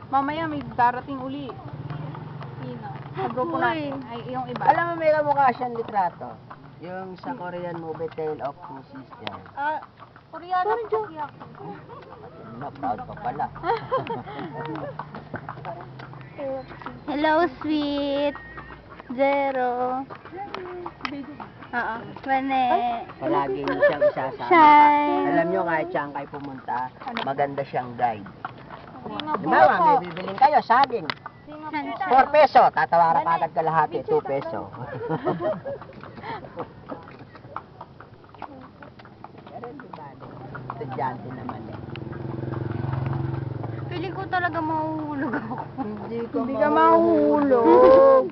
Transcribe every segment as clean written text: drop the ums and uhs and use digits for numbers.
Mamaya may darating uli. Sino? Sa grupo natin. Ay, yung iba. Alam mo, may kamukha siyang litrato. Yung sa Korean movie, Tale of Two Sisters. Koreano po siya. Na, proud pa pala. Hello, sweet. Zero. Oo. Mane. Palagi niyo siyang isasama. Shine. Alam niyo, kahit saan kayo pumunta, maganda siyang guide. Sino po? Diba, may bibiling kayo, saging. Sino 4 peso, tatawaran ka agad kalahati, 2 peso. Pero di ba, estudyante naman eh. Feeling ko talaga mahuhulog ako. Hindi ka mahulog.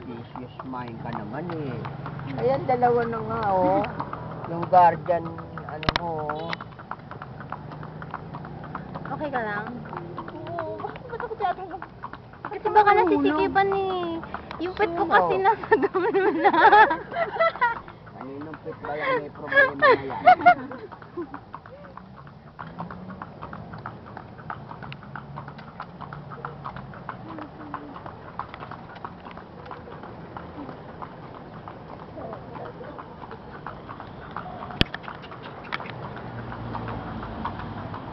Vicious mind ka naman eh. Ayan, dalawa na nga oh. Yung guardian, ano mo oh. Okay ka lang? Oo. Ba't ako tiyatro? Kasi baka nasisikipan eh. Yung pet ko kasi nasa dami mo na. Kaninong pit ba yan? May problema na yan.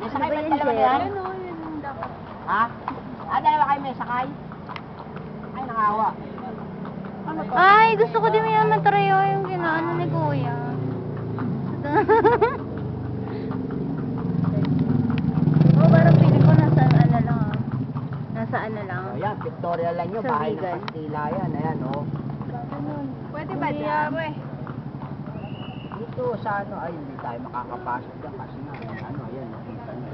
Ano ba yan, Jer? Ha? Dalawa kayo may sakay? Ay, nakawa. Ay, gusto ko din may matrayo yung ginaano ni Kuya. Oh, parang feeling ko nasa ano lang ah. Nasa ano lang. Ayan, pictorial lang yun. Sa Bahay ng vegan. Kastila yan. Ayan, oh. Pwede ba dyan? Dito sa ano, ay hindi tayo makakapasok dyan kasi nga, ano, ayan, nakita nyo.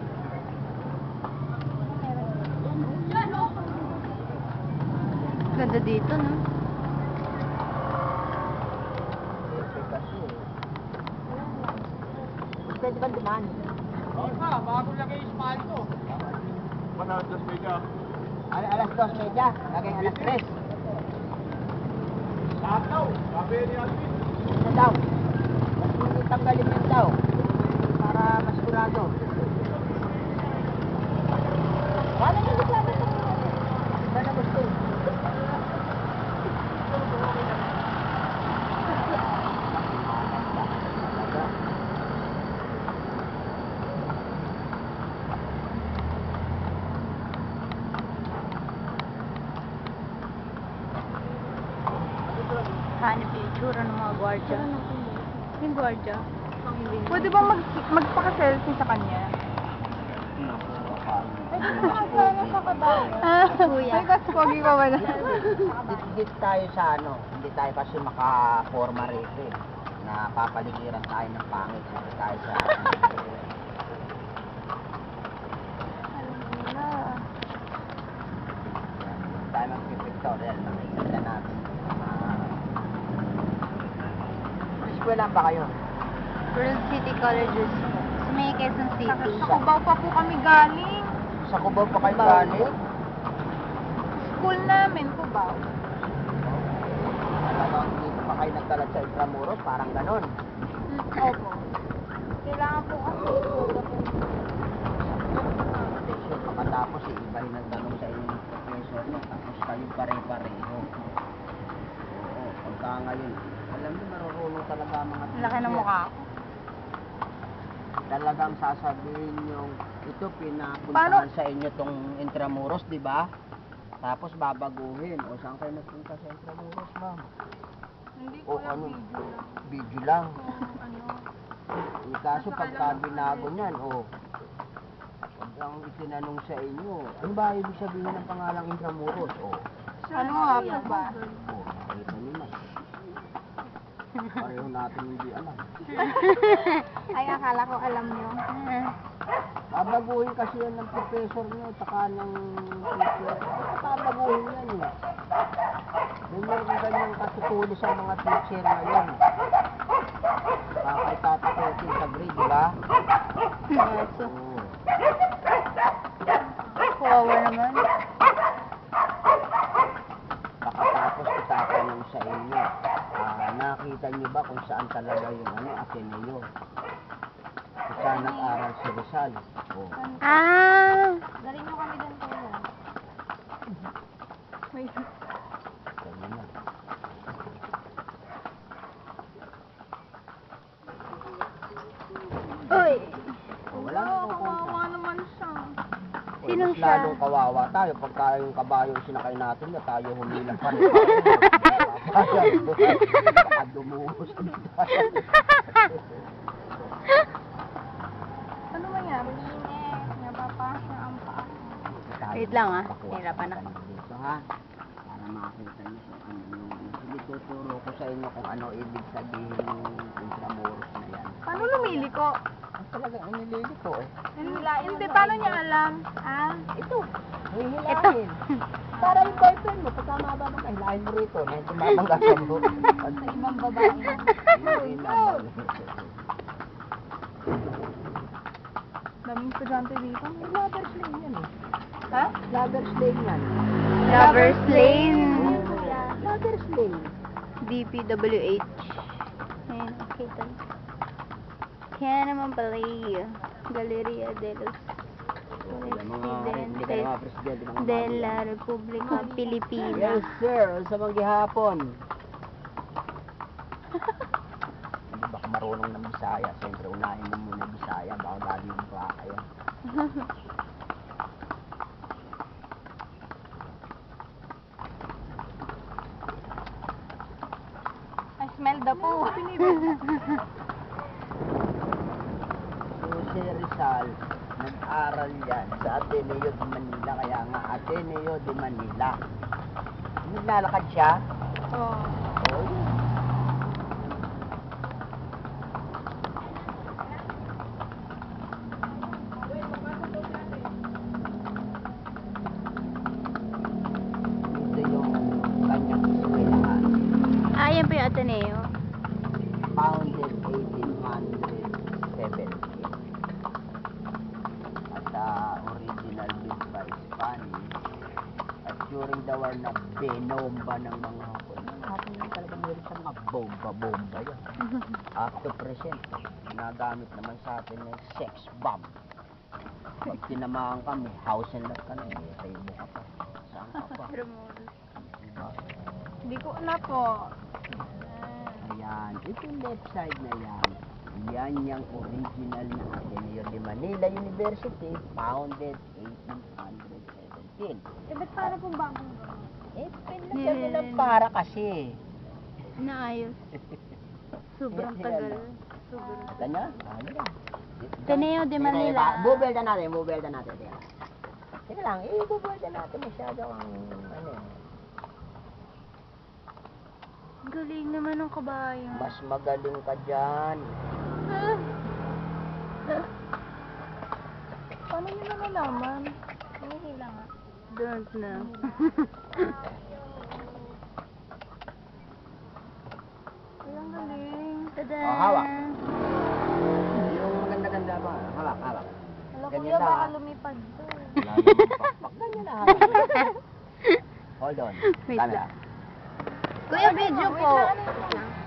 Ganda dito, no? Ito kasi, pwede ba dumaan? Oo nga, bago lagay yung smile ko. Panahon dos media. Alas 2:30, lagay alas 3. Lahat daw, sabi ni Alvin. Ano daw? Mas hindi tanggalin yun daw. Para mas kurado. Wala nyo gusto natin ito. Wala na gusto. Hanap yung itsura ng mga gwardiya. Yung gwardiya. Pwede ba magpaka-selfie sa kanya? Kuya. Ay, kasi pogi ka wala. Dito tayo sa ano, hindi tayo kasi maka-forma rito eh. Napapaligiran tayo ng pangit. Hindi tayo sa... Hindi tayo mag-pictorial. Makikita natin. Eskwelahan ba kayo? World City Colleges. Sa may Quezon City. Sa Cubao pa po kami galing. Sa Cubao pa kayo galing? School namin, Cubao. Talagang dito pa kayo nagkalat sa Intramuros, parang ganon. Opo. Kailangan po kasi So, pagkatapos iba rin ang tanong sa inyo ng professor no? Tapos kayo pare-pareho. Oo, pagka ngayon, alam niyo marurunong talaga ang mga laki ng mukha ko. Talagang sasabihin yung ito pinapuntahan sa inyo tong Intramuros, di ba? Tapos babaguhin. O saan kayo nagpunta sa Intramuros, ma'am? Hindi O ko lang ano? video lang. Video lang. Ano? Kaso pagka binago niyan, pag ang itinanong sa inyo, ano ba ibig sabihin ng pangalang Intramuros? Ano nga po ba? Nakita niyo na. Pareho natin hindi alam. Ay, akala ko alam nyo. Babaguhin kasi yan ng professor nyo, taka ng teacher. Babaguhin yan eh. Ganyan kung ganyan katutuli sa mga teacher ngayon. Baka itatakutin sa grade, di ba? Aso. Oo. Kawawa naman. Pagkatapos itatanong sa inyo, nakita nyo ba kung saan talaga yung Ateneo? Kung saan nag-aral si Rizal? Oh. Ah! Ganyan na. Uy! Oh, wala nang pupunta. Kawawa naman siya. Sino Mas siya? lalong kawawa tayo pagka yung kabayo sinakay natin na tayo humilang pa rin. Baka dumuhos na tayo. Ano nangyari? Napapas na ang paa. Wait lang, ah. Hirapan ako. Dito ha. Para makakita niyo kung ano yung... Sige, tuturo ko sa inyo kung ano ibig sabihin ng intramuros na yan. Paano lumili ko? Ang talagang inilili ko eh. Hindi, paano niya alam? Ah? Ito. Hihilahin. Para yung boyfriend mo, pagka mababa ka, hilahin mo rito. Medyo mabangga ka mo. Sa ibang babae. Daming estudyante dito. Lover's lane yan eh. Ha? Lover's lane yan. Lover's Lane. Lover's lane. DPWH. Ayan, okay tayo. Kaya naman pala Galeria de los Hindi ka naman presidente ng de la República Pilipina. Yes sir, sa mga gihapon. Hindi baka marunong ng Bisaya. Siyempre unahin mo muna Bisaya. Baka galing mo pa kaya. I smell the poo. Jose Rizal, nag-aral yan sa Ateneo de Manila. Kaya nga Ateneo de Manila. Naglalakad siya. Oh. Oh, yun. Ito yung kanyang eskwelahan. Ayan po yung Ateneo. Founded 1870. At original built by Spanish. At during the war na binomba ng mga Hapon. Mga Hapon yun talaga meron sa mga bomba-bomba yan. Up to present, ginagamit naman sa atin ng sex bomb. Pag tinamaan kami, house and lot kami, rebo ka pa. Saan ka pa? Diba? Hindi ko na po. Ayan, ito yung left side na yan. Yan yung original na Ateneo de Manila University, founded 1817. Eh, ba't para pong bagong Pinagyan mo ng para kasi. Naayos. Sobrang tagal. Sobrang. Ito niya? Ano yan? Ateneo de Manila. Bubelda natin, bubelda natin. Sige lang, bubelda natin masyado ang ano. Galing naman ng kabayo. Mas magaling ka dyan. Paano nyo na nalaman? Hinihila nga. Don't know. Ay, ang galing. Tada! Oh, hawak. Yung maganda-ganda ba? Hawak, hawak. Hala, Ganyan kuya, na. baka lumipad to. Wala namang pakpak. Ganyan na. hawak. Hold on. Wait Camera. lang. Kuya, video Wait po. lang, ano yun?